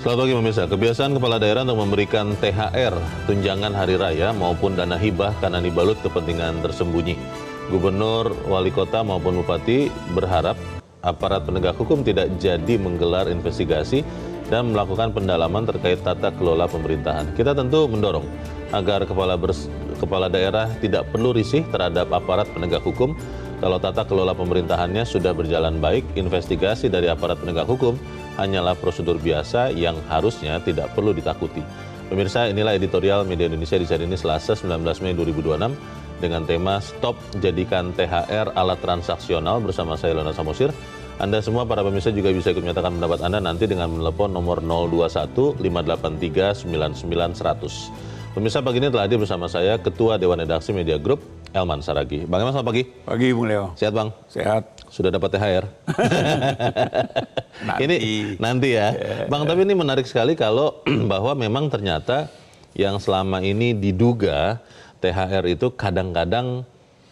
Selamat pagi pemirsa. Kebiasaan kepala daerah untuk memberikan THR, tunjangan hari raya maupun dana hibah karena dibalut kepentingan tersembunyi. Gubernur, wali kota maupun bupati berharap aparat penegak hukum tidak jadi menggelar investigasi dan melakukan pendalaman terkait tata kelola pemerintahan. Kita tentu mendorong agar kepala daerah tidak perlu risih terhadap aparat penegak hukum. Kalau tata kelola pemerintahannya sudah berjalan baik, investigasi dari aparat penegak hukum hanyalah prosedur biasa yang harusnya tidak perlu ditakuti. Pemirsa, inilah editorial Media Indonesia di hari ini Selasa 19 Mei 2026 dengan tema Stop Jadikan THR Alat Transaksional bersama saya Leonard Samosir. Anda semua para pemirsa juga bisa ikut menyatakan pendapat Anda nanti dengan menelepon nomor 021 583 99 100. Pemirsa, pagi ini telah hadir bersama saya Ketua Dewan Redaksi Media Group, Elman Saragih. Bang Elman, selamat pagi. Pagi, Bung Leo. Sehat, Bang? Sehat. Sudah dapat THR? Nanti ya. Bang, tapi ini menarik sekali kalau bahwa memang ternyata yang selama ini diduga THR itu kadang-kadang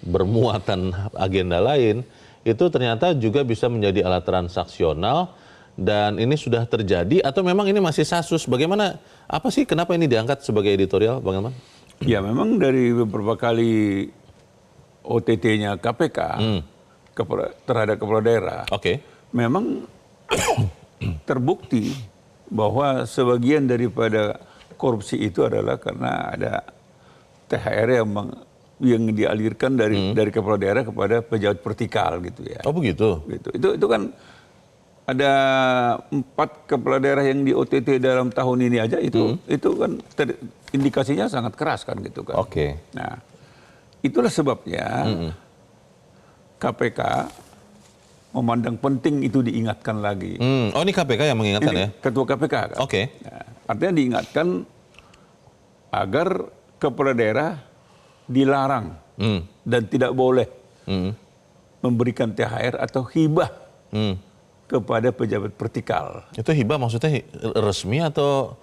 bermuatan agenda lain, itu ternyata juga bisa menjadi alat transaksional. Dan ini sudah terjadi atau memang ini masih kasus? Bagaimana, apa sih, kenapa ini diangkat sebagai editorial, Bang Elman? Ya, memang dari beberapa kali OTT-nya KPK terhadap kepala daerah, memang terbukti bahwa sebagian daripada korupsi itu adalah karena ada THR yang dialirkan dari kepala daerah kepada pejabat vertikal gitu ya. Oh begitu? Itu kan ada 4 kepala daerah yang di OTT dalam tahun ini aja itu kan indikasinya sangat keras kan gitu kan. Nah, itulah sebabnya KPK memandang penting itu diingatkan lagi. Oh, ini KPK yang mengingatkan ya? Ketua KPK kan. Nah, artinya diingatkan agar kepala daerah dilarang dan tidak boleh memberikan THR atau hibah kepada pejabat vertikal. Itu hibah maksudnya resmi atau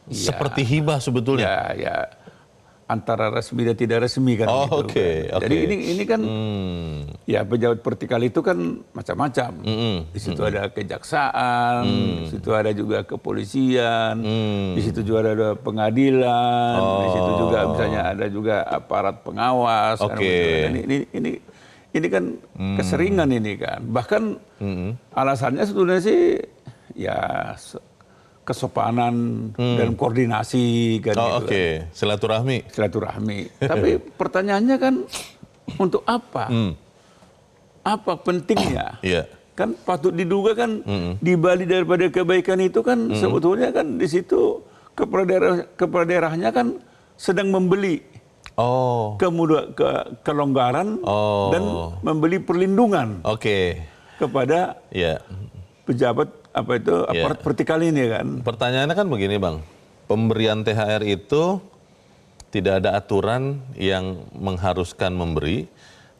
ya, seperti hibah sebetulnya? Ya, antara resmi dan tidak resmi kan. Jadi ini kan ya pejabat vertikal itu kan macam-macam. Di situ ada kejaksaan, di situ ada juga kepolisian, di situ juga ada pengadilan, di situ juga misalnya ada juga aparat pengawas. Ini kan keseringan ini kan. Bahkan alasannya sebetulnya sih ya kesopanan dan koordinasi kan. Silaturahmi. Tapi pertanyaannya kan untuk apa? Apa pentingnya? Kan patut diduga kan di balik daripada kebaikan itu kan sebetulnya kan di situ kepala daerahnya kan sedang membeli kelonggaran dan membeli perlindungan kepada pejabat aparat vertikal ini kan. Pertanyaannya kan begini, Bang. Pemberian THR itu tidak ada aturan yang mengharuskan memberi,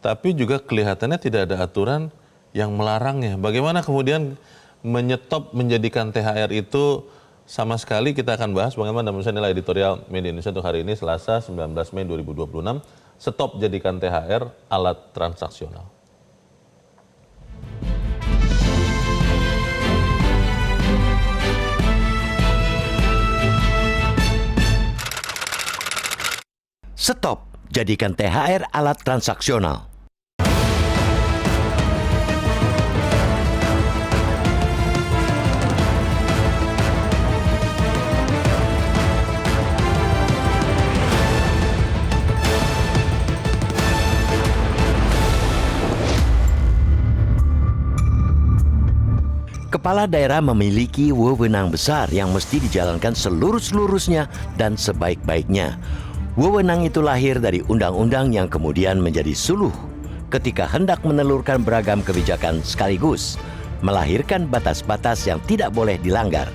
tapi juga kelihatannya tidak ada aturan yang melarangnya. Bagaimana kemudian menyetop menjadikan THR itu sama sekali? Kita akan bahas bagaimana dalam nilai editorial Media Indonesia untuk hari ini Selasa 19 Mei 2026. Stop jadikan THR alat transaksional. Stop jadikan THR alat transaksional. Kepala daerah memiliki wewenang besar yang mesti dijalankan seluruh-seluruhnya dan sebaik-baiknya. Wewenang itu lahir dari undang-undang yang kemudian menjadi suluh ketika hendak menelurkan beragam kebijakan sekaligus, melahirkan batas-batas yang tidak boleh dilanggar.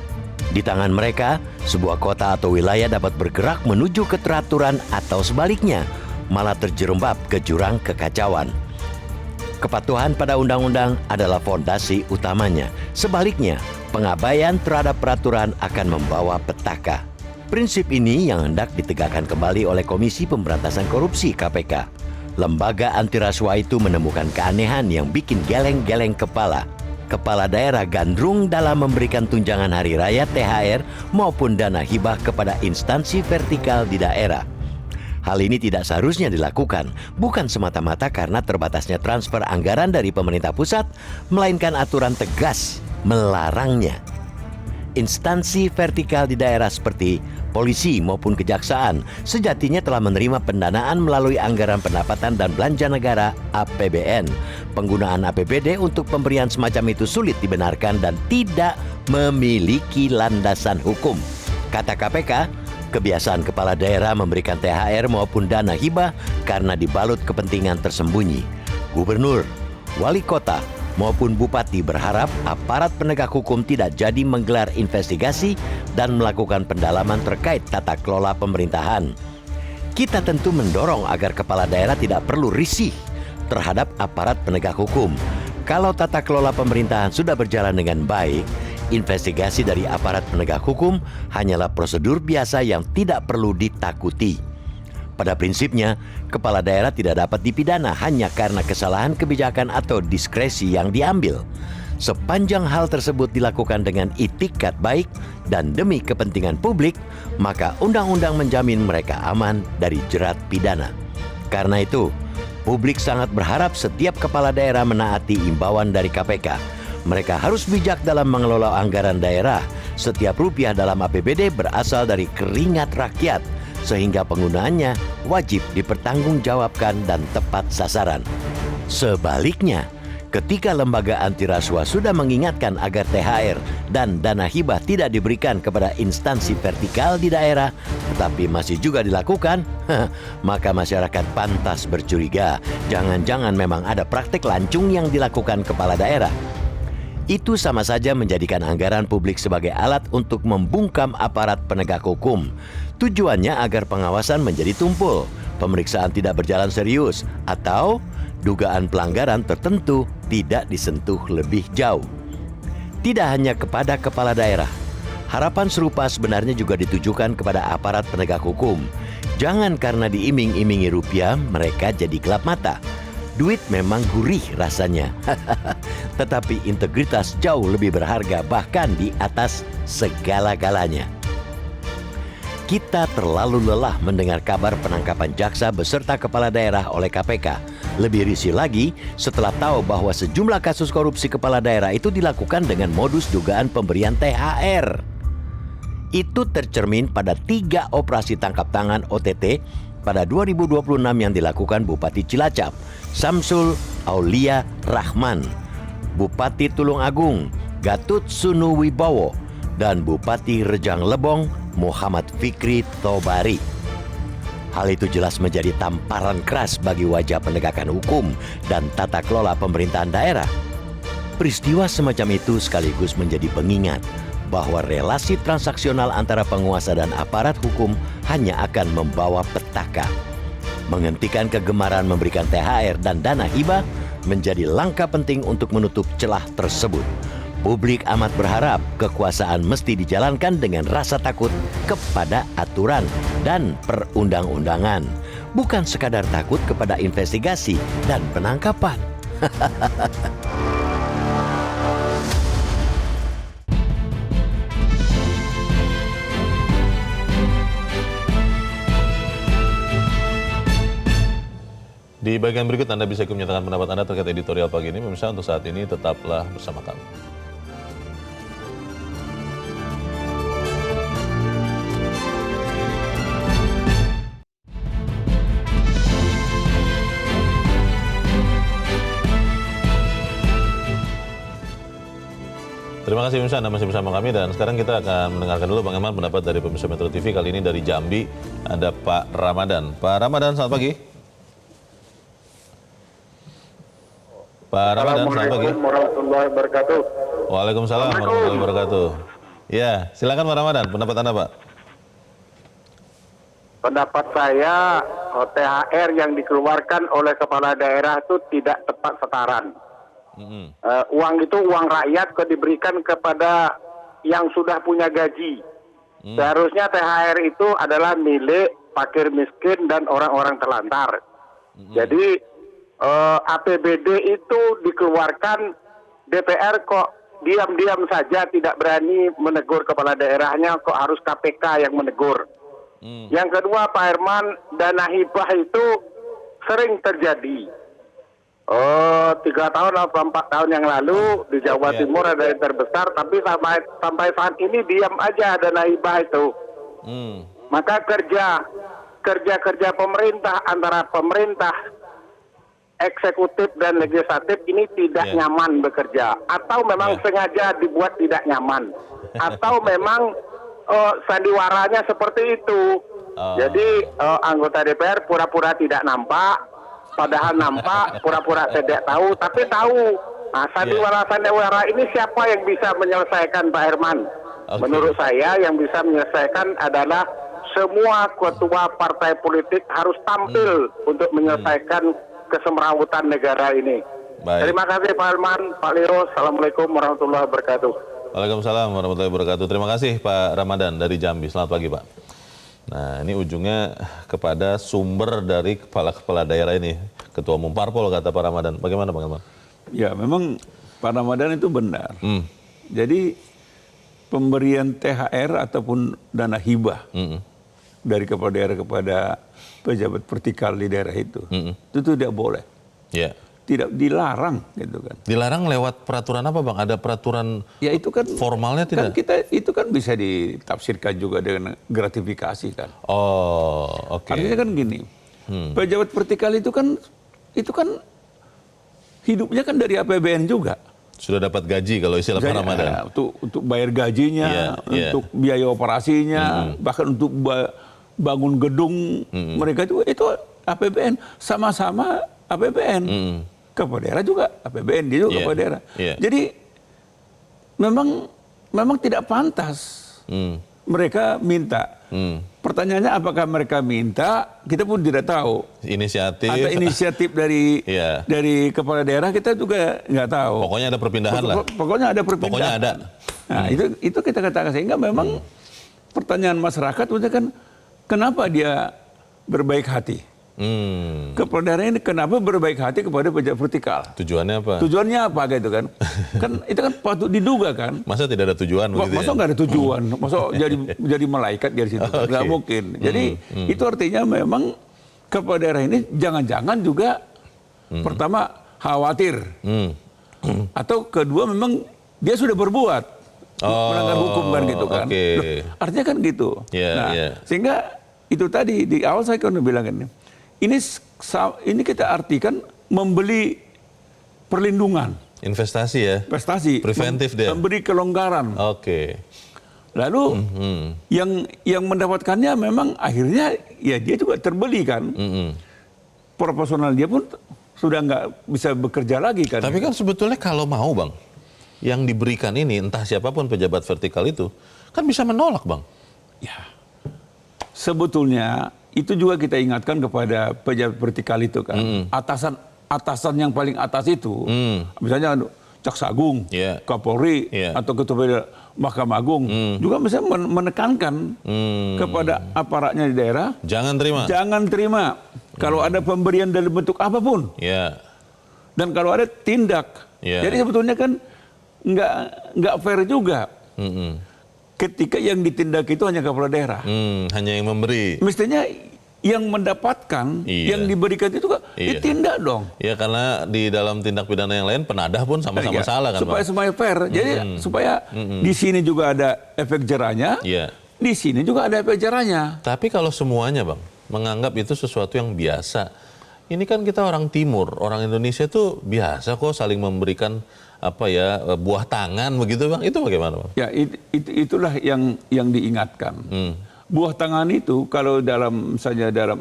Di tangan mereka, sebuah kota atau wilayah dapat bergerak menuju keteraturan atau sebaliknya, malah terjerembab ke jurang kekacauan. Kepatuhan pada undang-undang adalah fondasi utamanya. Sebaliknya, pengabaian terhadap peraturan akan membawa petaka. Prinsip ini yang hendak ditegakkan kembali oleh Komisi Pemberantasan Korupsi (KPK). Lembaga anti rasuah itu menemukan keanehan yang bikin geleng-geleng kepala. kepala daerah gandrung dalam memberikan tunjangan hari raya THR maupun dana hibah kepada instansi vertikal di daerah. Hal ini tidak seharusnya dilakukan, bukan semata-mata karena terbatasnya transfer anggaran dari pemerintah pusat, melainkan aturan tegas melarangnya. Instansi vertikal di daerah seperti polisi maupun kejaksaan sejatinya telah menerima pendanaan melalui anggaran pendapatan dan belanja negara APBN. Penggunaan APBD untuk pemberian semacam itu sulit dibenarkan dan tidak memiliki landasan hukum. Kata KPK, kebiasaan kepala daerah memberikan THR maupun dana hibah karena dibalut kepentingan tersembunyi. Gubernur, wali kota, maupun bupati berharap aparat penegak hukum tidak jadi menggelar investigasi dan melakukan pendalaman terkait tata kelola pemerintahan. Kita tentu mendorong agar kepala daerah tidak perlu risih terhadap aparat penegak hukum. Kalau tata kelola pemerintahan sudah berjalan dengan baik, investigasi dari aparat penegak hukum hanyalah prosedur biasa yang tidak perlu ditakuti. Pada prinsipnya, kepala daerah tidak dapat dipidana hanya karena kesalahan kebijakan atau diskresi yang diambil. Sepanjang hal tersebut dilakukan dengan itikat baik dan demi kepentingan publik, maka undang-undang menjamin mereka aman dari jerat pidana. Karena itu, publik sangat berharap setiap kepala daerah menaati imbauan dari KPK. Mereka harus bijak dalam mengelola anggaran daerah. Setiap rupiah dalam APBD berasal dari keringat rakyat, sehingga penggunaannya wajib dipertanggungjawabkan dan tepat sasaran. Sebaliknya, ketika lembaga anti rasuah sudah mengingatkan agar THR dan dana hibah tidak diberikan kepada instansi vertikal di daerah, tetapi masih juga dilakukan, maka masyarakat pantas bercuriga. Jangan-jangan memang ada praktek lancung yang dilakukan kepala daerah. Itu sama saja menjadikan anggaran publik sebagai alat untuk membungkam aparat penegak hukum. Tujuannya agar pengawasan menjadi tumpul, pemeriksaan tidak berjalan serius, atau dugaan pelanggaran tertentu tidak disentuh lebih jauh. Tidak hanya kepada kepala daerah, harapan serupa sebenarnya juga ditujukan kepada aparat penegak hukum. Jangan karena diiming-imingi rupiah, mereka jadi gelap mata. Duit memang gurih rasanya, tetapi integritas jauh lebih berharga, bahkan di atas segala-galanya. Kita terlalu lelah mendengar kabar penangkapan jaksa beserta kepala daerah oleh KPK. Lebih risih lagi setelah tahu bahwa sejumlah kasus korupsi kepala daerah itu dilakukan dengan modus dugaan pemberian THR. Itu tercermin pada 3 operasi tangkap tangan OTT pada 2026 yang dilakukan Bupati Cilacap, Samsul Aulia Rahman, Bupati Tulungagung, Gatut Sunu Wibowo, dan Bupati Rejang Lebong, Muhammad Fikri Tobari. Hal itu jelas menjadi tamparan keras bagi wajah penegakan hukum dan tata kelola pemerintahan daerah. Peristiwa semacam itu sekaligus menjadi pengingat bahwa relasi transaksional antara penguasa dan aparat hukum hanya akan membawa petaka. Menghentikan kegemaran memberikan THR dan dana hibah menjadi langkah penting untuk menutup celah tersebut. Publik amat berharap kekuasaan mesti dijalankan dengan rasa takut kepada aturan dan perundang-undangan, bukan sekadar takut kepada investigasi dan penangkapan. Di bagian berikut Anda bisa menyatakan pendapat Anda terkait editorial pagi ini. Pemirsa, untuk saat ini tetaplah bersama kami. Terima kasih pemirsa, Anda masih bersama kami dan sekarang kita akan mendengarkan dulu bagaimana pendapat dari pemirsa Metro TV. Kali ini dari Jambi ada Pak Ramadan. Pak Ramadan, selamat pagi. Pak Ramadan, selamat pagi. Assalamualaikum warahmatullahi wabarakatuh. Waalaikumsalam warahmatullahi wabarakatuh. Ya, silakan Pak Ramadan, pendapat Anda Pak. Pendapat saya, THR yang dikeluarkan oleh kepala daerah itu tidak tepat sasaran. Uang itu uang rakyat kok diberikan kepada yang sudah punya gaji. Seharusnya THR itu adalah milik fakir miskin dan orang-orang terlantar. Jadi APBD itu dikeluarkan DPR kok diam-diam saja tidak berani menegur kepala daerahnya, kok harus KPK yang menegur. Yang kedua, Pak Herman, dana hibah itu sering terjadi. 3 tahun atau 4 tahun yang lalu di Jawa Timur ada yang terbesar, tapi sampai saat ini diam aja dana hibah itu. Maka kerja pemerintah antara pemerintah eksekutif dan legislatif ini tidak nyaman bekerja, atau memang sengaja dibuat tidak nyaman, atau memang sandiwaranya seperti itu. Jadi anggota DPR pura-pura tidak nampak, padahal nampak, pura-pura tidak tahu, tapi tahu. Nah, sandiwara ini siapa yang bisa menyelesaikan, Pak Herman? Menurut saya yang bisa menyelesaikan adalah semua ketua partai politik harus tampil untuk menyelesaikan kesemrawutan negara ini. Baik. Terima kasih Pak Herman, Pak Liro. Assalamualaikum warahmatullahi wabarakatuh. Waalaikumsalam warahmatullahi wabarakatuh. Terima kasih Pak Ramadan dari Jambi. Selamat pagi Pak. Nah, ini ujungnya kepada sumber dari kepala-kepala daerah ini, Ketua Umum Parpol kata Pak Ramadan. Bagaimana Pak Ramadan? Ya, memang Pak Ramadan itu benar. Jadi pemberian THR ataupun dana hibah dari kepala daerah kepada pejabat vertikal di daerah itu tidak boleh. Ya. Tidak dilarang gitu kan. Dilarang lewat peraturan apa Bang? Ada peraturan ya itu kan formalnya tidak? Kan itu kan bisa ditafsirkan juga dengan gratifikasi kan. Oh, oke. Artinya kan gini. Pejabat vertikal itu kan hidupnya kan dari APBN juga. Sudah dapat gaji kalau istilah Pak Ramadan. Untuk bayar gajinya, untuk biaya operasinya, bahkan untuk bangun gedung mereka itu APBN, sama-sama APBN. Kepala daerah juga APBN, dia juga kepala daerah. Jadi memang tidak pantas mereka minta. Pertanyaannya apakah mereka minta, kita pun tidak tahu. Ada inisiatif dari kepala daerah, kita juga nggak tahu. Pokoknya ada perpindahan lah. Pokoknya ada perpindahan. Pokoknya ada. Nah, itu kita katakan, sehingga memang pertanyaan masyarakat itu kan kenapa dia berbaik hati? Kepala daerah ini kenapa berbaik hati kepada pejabat vertikal? Tujuannya apa? Tujuannya apa gitu kan? Itu kan patut diduga kan? Masa tidak ada tujuan begitu? Masa nggak ada tujuan? Masa jadi malaikat dari situ? Nggak mungkin. Jadi itu artinya memang kepala daerah ini jangan-jangan juga pertama khawatir, atau kedua memang dia sudah berbuat melanggar hukum kan gitu kan? Loh, artinya kan gitu. Sehingga itu tadi di awal saya kan bilang ini kita artikan membeli perlindungan. Investasi ya? Investasi. Preventif dia? Memberi kelonggaran. Oke. Lalu yang mendapatkannya memang akhirnya ya dia juga terbeli kan. Proporsional dia pun sudah nggak bisa bekerja lagi kan. Tapi kan sebetulnya kalau mau Bang, yang diberikan ini entah siapapun pejabat vertikal itu, kan bisa menolak Bang. Ya. Sebetulnya itu juga kita ingatkan kepada pejabat vertikal itu kan. Atasan yang paling atas itu, misalnya Jaksa Agung, Kapolri, atau Ketua Mahkamah Agung, juga bisa menekankan kepada aparatnya di daerah. Jangan terima. Kalau ada pemberian dalam bentuk apapun. Dan kalau ada tindak. Jadi sebetulnya kan nggak fair juga. Ketika yang ditindak itu hanya kepala daerah. Hanya yang memberi. Mestinya yang mendapatkan, yang diberikan itu ditindak dong. Ya karena di dalam tindak pidana yang lain penadah pun sama-sama salah kan supaya semuanya fair. Jadi supaya di sini juga ada efek jerahnya, di sini juga ada efek jerahnya. Tapi kalau semuanya Bang menganggap itu sesuatu yang biasa, ini kan kita orang Timur, orang Indonesia itu biasa kok saling memberikan buah tangan begitu Bang. Itu bagaimana Bang? Ya itulah yang diingatkan. Buah tangan itu kalau dalam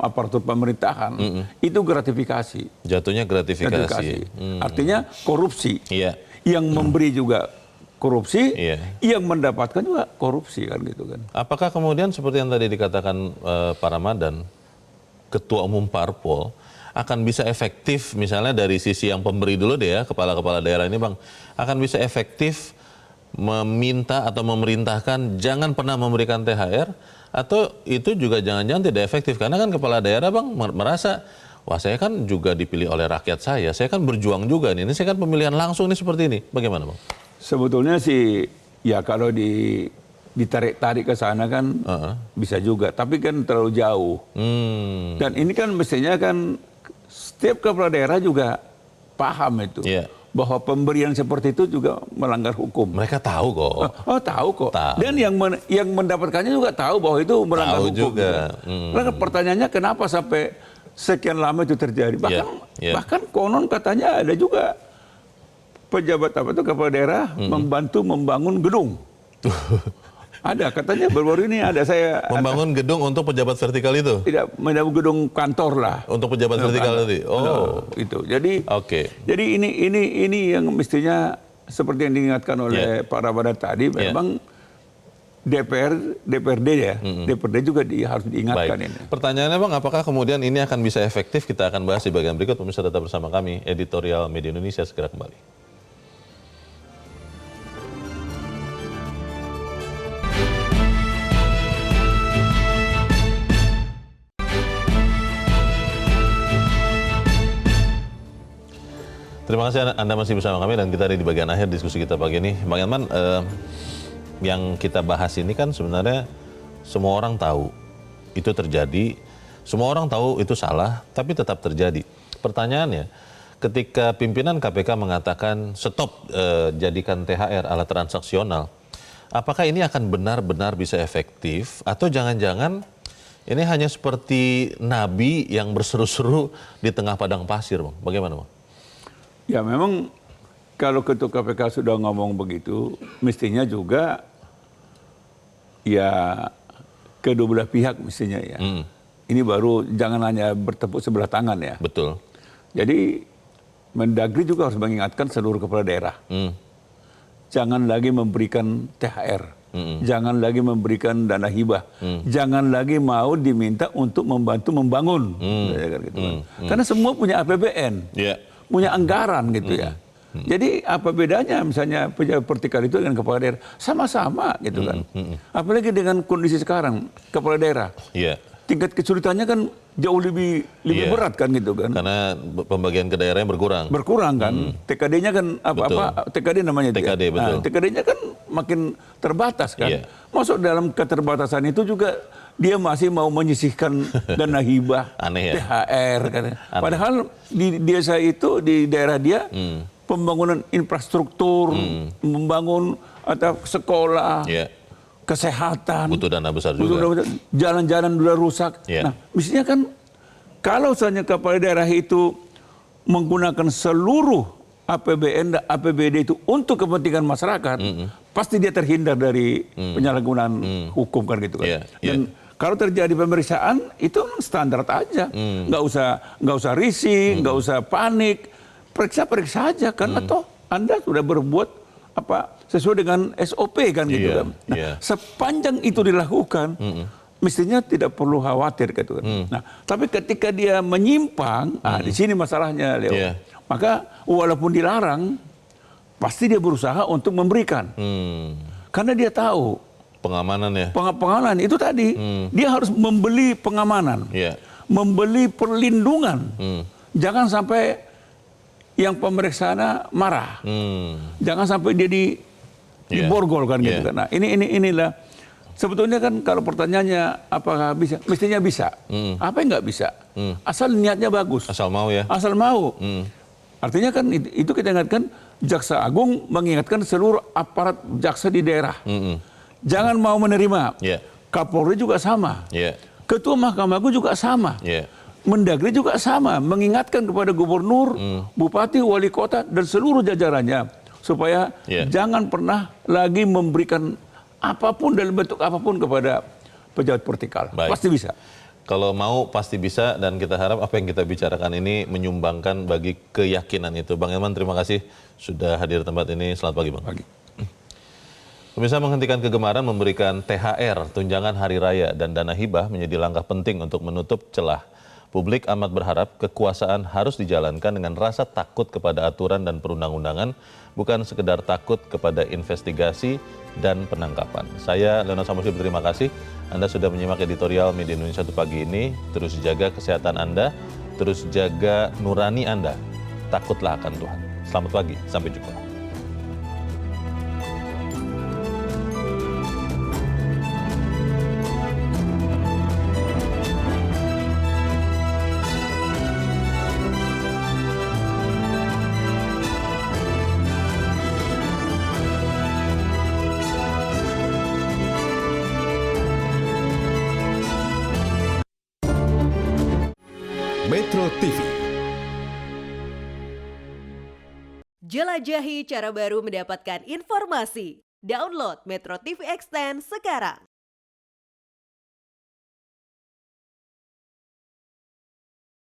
aparatur pemerintahan itu gratifikasi. Jatuhnya gratifikasi. Artinya korupsi. Yang memberi juga korupsi, yang mendapatkan juga korupsi kan gitu kan. Apakah kemudian seperti yang tadi dikatakan Pak Ramadan, Ketua Umum Parpol, akan bisa efektif misalnya dari sisi yang pemberi dulu deh ya, kepala-kepala daerah ini Bang, akan bisa efektif meminta atau memerintahkan jangan pernah memberikan THR, atau itu juga jangan-jangan tidak efektif karena kan kepala daerah Bang merasa wah saya kan juga dipilih oleh rakyat saya kan berjuang juga nih, ini saya kan pemilihan langsung nih seperti ini. Bagaimana Bang? Sebetulnya sih ya kalau ditarik-tarik ke sana kan bisa juga, tapi kan terlalu jauh. Dan ini kan mestinya kan setiap kepala daerah juga paham itu. Bahwa pemberian seperti itu juga melanggar hukum. Mereka tahu kok. Tahu kok. Tahu. Dan yang mendapatkannya juga tahu bahwa itu melanggar hukum juga. Lalu pertanyaannya kenapa sampai sekian lama itu terjadi? Bahkan konon katanya ada juga pejabat kepala daerah membantu membangun gedung. Ada katanya baru-baru ini ada saya membangun gedung untuk pejabat vertikal itu. Tidak, membangun gedung kantor lah. Untuk pejabat vertikal tadi. Itu. Jadi Jadi ini yang mestinya seperti yang diingatkan oleh Pak Ramadhan tadi, memang DPRD ya, DPRD juga harus diingatkan. Baik. Ini. Pertanyaannya Bang, apakah kemudian ini akan bisa efektif? Kita akan bahas di bagian berikut. Pemirsa tetap bersama kami, Editorial Media Indonesia segera kembali. Terima kasih Anda masih bersama kami dan kita ada di bagian akhir diskusi kita pagi ini. Bang Elman, yang kita bahas ini kan sebenarnya semua orang tahu itu terjadi, semua orang tahu itu salah, tapi tetap terjadi. Pertanyaannya, ketika pimpinan KPK mengatakan stop jadikan THR alat transaksional, apakah ini akan benar-benar bisa efektif atau jangan-jangan ini hanya seperti nabi yang berseru-seru di tengah padang pasir, Bang? Bagaimana, Bang? Ya memang kalau Ketua KPK sudah ngomong begitu, mestinya juga ya kedua belah pihak mestinya ya. Ini baru jangan hanya bertepuk sebelah tangan ya. Betul. Jadi Mendagri juga harus mengingatkan seluruh kepala daerah. Jangan lagi memberikan THR. Jangan lagi memberikan dana hibah. Jangan lagi mau diminta untuk membantu membangun. Karena semua punya APBN. Punya anggaran gitu ya. Jadi apa bedanya misalnya pejabat vertikal itu dengan kepala daerah? Sama-sama gitu kan. Apalagi dengan kondisi sekarang kepala daerah. Tingkat kesulitannya kan jauh lebih berat kan gitu kan. Karena pembagian ke daerahnya berkurang. Berkurang kan. TKD-nya kan TKD namanya itu. TKD, betul. TKD-nya kan makin terbatas kan. Masuk dalam keterbatasan itu juga dia masih mau menyisihkan dana hibah, aneh ya? THR kan. Padahal di desa itu, di daerah dia, pembangunan infrastruktur, membangun atau sekolah, kesehatan. Butuh dana besar juga. Jalan-jalan sudah rusak. Nah, mestinya kan kalau misalnya kepala daerah itu menggunakan seluruh APBN dan APBD itu untuk kepentingan masyarakat, pasti dia terhindar dari penyalahgunaan hukum kan gitu kan. Dan kalau terjadi pemeriksaan itu standar aja, nggak usah risih, nggak usah panik, periksa aja kan, atau Anda sudah berbuat sesuai dengan SOP kan gitu kan. Nah, sepanjang itu dilakukan, mestinya tidak perlu khawatir gitu kan. Nah, tapi ketika dia menyimpang, di sini masalahnya, Leo. Maka walaupun dilarang, pasti dia berusaha untuk memberikan, karena dia tahu. Pengamanan ya? Pengamanan itu tadi, dia harus membeli pengamanan, membeli perlindungan. Jangan sampai yang pemeriksaannya marah, jangan sampai dia diborgol kan gitu kan. Nah inilah sebetulnya kan kalau pertanyaannya apakah bisa, mestinya bisa. Apa yang nggak bisa? Asal niatnya bagus. Asal mau ya? Asal mau. Artinya kan itu kita ingatkan, Jaksa Agung mengingatkan seluruh aparat jaksa di daerah. Jangan mau menerima. Kapolri juga sama. Ketua Mahkamah Agung juga sama. Mendagri juga sama. Mengingatkan kepada gubernur, bupati, wali kota, dan seluruh jajarannya. Supaya jangan pernah lagi memberikan apapun dalam bentuk apapun kepada pejabat vertikal. Pasti bisa. Kalau mau pasti bisa, dan kita harap apa yang kita bicarakan ini menyumbangkan bagi keyakinan itu. Bang Elman, terima kasih sudah hadir di tempat ini. Selamat pagi, Bang. Pemirsa, menghentikan kegemaran memberikan THR, tunjangan hari raya, dan dana hibah menjadi langkah penting untuk menutup celah. Publik amat berharap kekuasaan harus dijalankan dengan rasa takut kepada aturan dan perundang-undangan, bukan sekedar takut kepada investigasi dan penangkapan. Saya, Leonard Samusi, berterima kasih. Anda sudah menyimak editorial Media Indonesia pagi ini. Terus jaga kesehatan Anda, terus jaga nurani Anda. Takutlah akan Tuhan. Selamat pagi, sampai jumpa. Metro TV. Jelajahi cara baru mendapatkan informasi. Download Metro TV Extend sekarang.